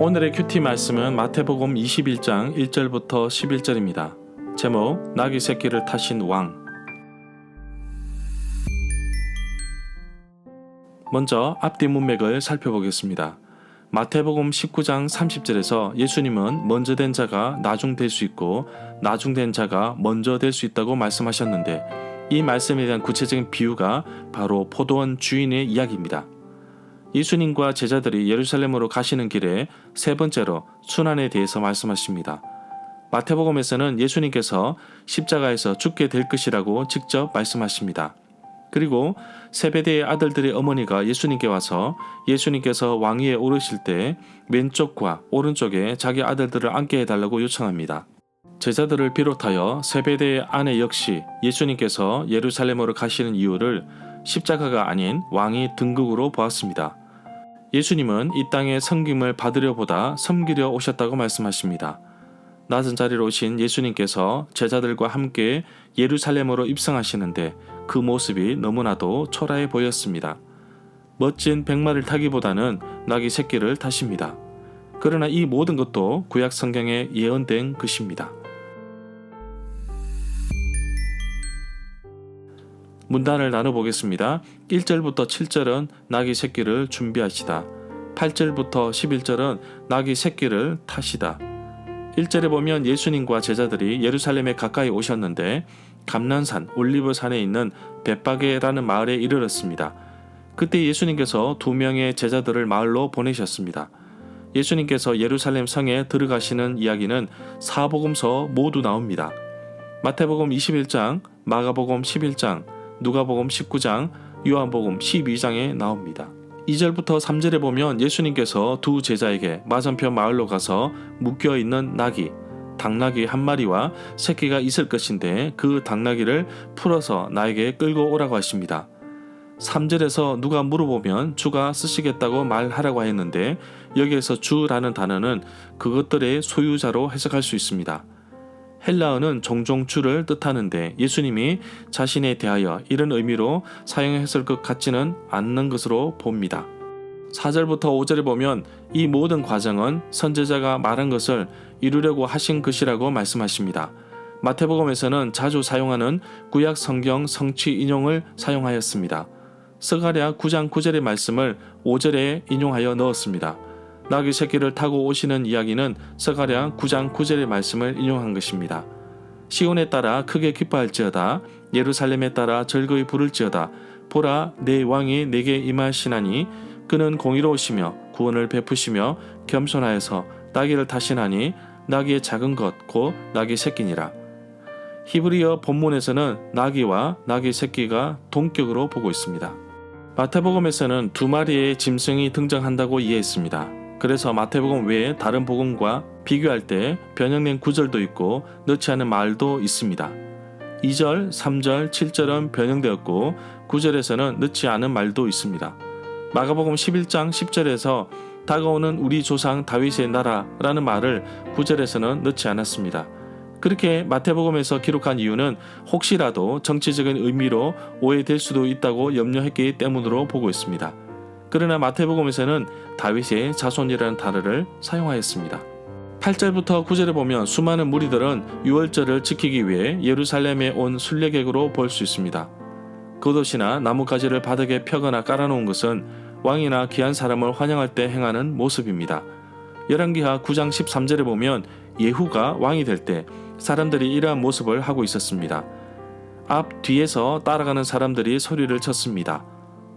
오늘의 큐티 말씀은 마태복음 21장 1절부터 11절입니다. 제목, 나귀 새끼를 타신 왕. 먼저 앞뒤 문맥을 살펴보겠습니다. 마태복음 19장 30절에서 예수님은 먼저 된 자가 나중 될 수 있고 나중 된 자가 먼저 될 수 있다고 말씀하셨는데, 이 말씀에 대한 구체적인 비유가 바로 포도원 주인의 이야기입니다. 예수님과 제자들이 예루살렘으로 가시는 길에 세 번째로 순환에 대해서 말씀하십니다. 마태복음에서는 예수님께서 십자가에서 죽게 될 것이라고 직접 말씀하십니다. 그리고 세베대의 아들들의 어머니가 예수님께 와서 예수님께서 왕위에 오르실 때 왼쪽과 오른쪽에 자기 아들들을 앉게 해달라고 요청합니다. 제자들을 비롯하여 세베대의 아내 역시 예수님께서 예루살렘으로 가시는 이유를 십자가가 아닌 왕의 등극으로 보았습니다. 예수님은 이 땅에 섬김을 받으려 보다 섬기려 오셨다고 말씀하십니다. 낮은 자리로 오신 예수님께서 제자들과 함께 예루살렘으로 입성하시는데 그 모습이 너무나도 초라해 보였습니다. 멋진 백마를 타기보다는 나귀 새끼를 타십니다. 그러나 이 모든 것도 구약 성경에 예언된 것입니다. 문단을 나눠보겠습니다. 1절부터 7절은 나귀 새끼를 준비하시다. 8절부터 11절은 나귀 새끼를 타시다. 1절에 보면 예수님과 제자들이 예루살렘에 가까이 오셨는데 감난산 올리브산에 있는 벳바게라는 마을에 이르렀습니다. 그때 예수님께서 2명의 제자들을 마을로 보내셨습니다. 예수님께서 예루살렘 성에 들어가시는 이야기는 사복음서 모두 나옵니다. 마태복음 21장, 마가복음 11장, 누가복음 19장, 요한복음 12장에 나옵니다. 2절부터 3절에 보면 예수님께서 두 제자에게 맞은편 마을로 가서 묶여있는 나귀, 당나귀 한 마리와 새끼가 있을 것인데 그 당나귀를 풀어서 나에게 끌고 오라고 하십니다. 3절에서 누가 물어보면 주가 쓰시겠다고 말하라고 했는데 여기에서 주라는 단어는 그것들의 소유자로 해석할 수 있습니다. 헬라어는 종종 주를 뜻하는데 예수님이 자신에 대하여 이런 의미로 사용했을 것 같지는 않는 것으로 봅니다. 4절부터 5절에 보면 이 모든 과정은 선지자가 말한 것을 이루려고 하신 것이라고 말씀하십니다. 마태복음에서는 자주 사용하는 구약 성경 성취 인용을 사용하였습니다. 스가랴 9장 9절의 말씀을 5절에 인용하여 넣었습니다. 나귀 새끼를 타고 오시는 이야기는 스가랴 9장 9절의 말씀을 인용한 것입니다. 시온에 따라 크게 기뻐할지어다, 예루살렘에 따라 즐거이 부를지어다. 보라, 내 왕이 내게 임하시나니 그는 공의로우시며 구원을 베푸시며 겸손하여서 나귀를 타시나니 나귀의 작은 것 곧 나귀 새끼니라. 히브리어 본문에서는 나귀와 나귀 새끼가 동격으로 보고 있습니다. 마태복음에서는 2마리의 짐승이 등장한다고 이해했습니다. 그래서 마태복음 외에 다른 복음과 비교할 때 변형된 구절도 있고 넣지 않은 말도 있습니다. 2절, 3절, 7절은 변형되었고 9절에서는 넣지 않은 말도 있습니다. 마가복음 11장 10절에서 다가오는 우리 조상 다윗의 나라라는 말을 9절에서는 넣지 않았습니다. 그렇게 마태복음에서 기록한 이유는 혹시라도 정치적인 의미로 오해될 수도 있다고 염려했기 때문으로 보고 있습니다. 그러나 마태복음에서는 다윗의 자손이라는 단어를 사용하였습니다. 8절부터 9절에 보면 수많은 무리들은 유월절을 지키기 위해 예루살렘에 온 순례객으로 볼 수 있습니다. 겉옷이나 나뭇가지를 바닥에 펴거나 깔아놓은 것은 왕이나 귀한 사람을 환영할 때 행하는 모습입니다. 열왕기하 9장 13절에 보면 예후가 왕이 될 때 사람들이 이러한 모습을 하고 있었습니다. 앞 뒤에서 따라가는 사람들이 소리를 쳤습니다.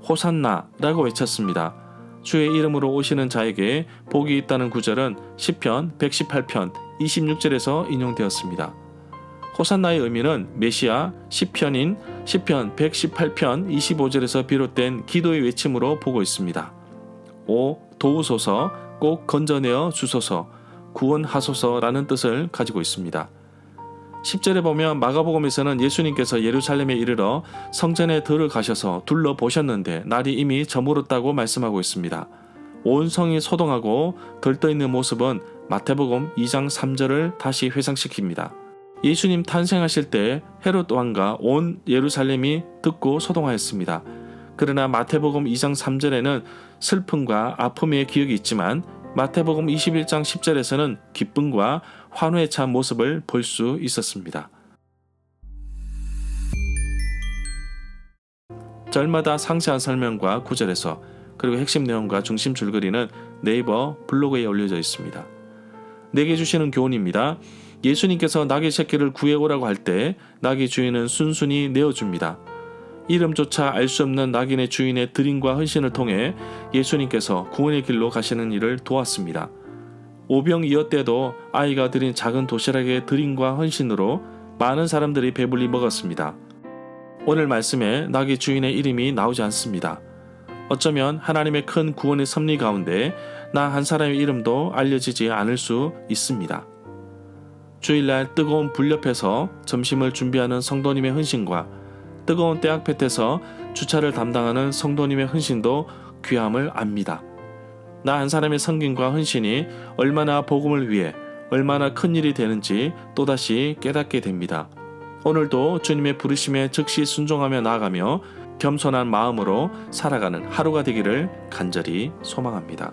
호산나라고 외쳤습니다. 주의 이름으로 오시는 자에게 복이 있다는 구절은 시편 118편 26절에서 인용되었습니다. 호산나의 의미는 메시아 시편인 시편 118편 25절에서 비롯된 기도의 외침으로 보고 있습니다. 오 도우소서, 꼭 건져내어 주소서, 구원하소서라는 뜻을 가지고 있습니다. 10절에 보면 마가복음에서는 예수님께서 예루살렘에 이르러 성전에 들어가셔서 둘러보셨는데 날이 이미 저물었다고 말씀하고 있습니다. 온 성이 소동하고 들떠있는 모습은 마태복음 2장 3절을 다시 회상시킵니다. 예수님 탄생하실 때 헤롯 왕과 온 예루살렘이 듣고 소동하였습니다. 그러나 마태복음 2장 3절에는 슬픔과 아픔의 기억이 있지만 마태복음 21장 10절에서는 기쁨과 환호에 찬 모습을 볼 수 있었습니다. 절마다 상세한 설명과 구절에서 그리고 핵심 내용과 중심 줄거리는 네이버 블로그에 올려져 있습니다. 내게 주시는 교훈입니다. 예수님께서 나귀 새끼를 구해오라고 할 때 나귀 주인은 순순히 내어줍니다. 이름조차 알 수 없는 나귀네 주인의 드림과 헌신을 통해 예수님께서 구원의 길로 가시는 일을 도왔습니다. 오병이어 때도 아이가 드린 작은 도시락의 드림과 헌신으로 많은 사람들이 배불리 먹었습니다. 오늘 말씀에 나귀 주인의 이름이 나오지 않습니다. 어쩌면 하나님의 큰 구원의 섭리 가운데 나 한 사람의 이름도 알려지지 않을 수 있습니다. 주일날 뜨거운 불 옆에서 점심을 준비하는 성도님의 헌신과 뜨거운 때학볕에서 주차를 담당하는 성도님의 헌신도 귀함을 압니다. 나 한 사람의 섬김과 헌신이 얼마나 복음을 위해 얼마나 큰 일이 되는지 또다시 깨닫게 됩니다. 오늘도 주님의 부르심에 즉시 순종하며 나아가며 겸손한 마음으로 살아가는 하루가 되기를 간절히 소망합니다.